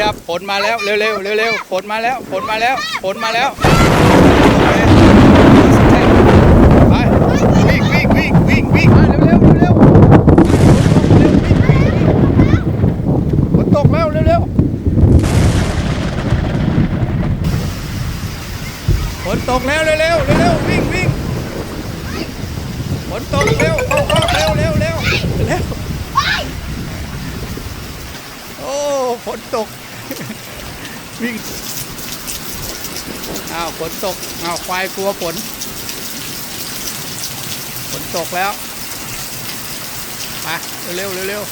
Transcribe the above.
ยบฝนมาแล้วเร็วเร็วเร็วเร็วฝนมาแล้วฝนมาแล้วฝนมาแล้วไปวิ่งวิ่งวิ่งวิ่งวิ่งมาเร็วเร็วเร็วฝนตกแล้วเร็วเร็วฝนตกแล้วเร็วเร็วเร็ววิ่งวิ่งฝนตกเร็วเข้าเร็วเร็วเร็วเร็วโอ้ฝนตกวิ่งอ้าวฝนตกอ้าวควายกลัวฝนตกแล้วไปเร็วเร็วเร็ว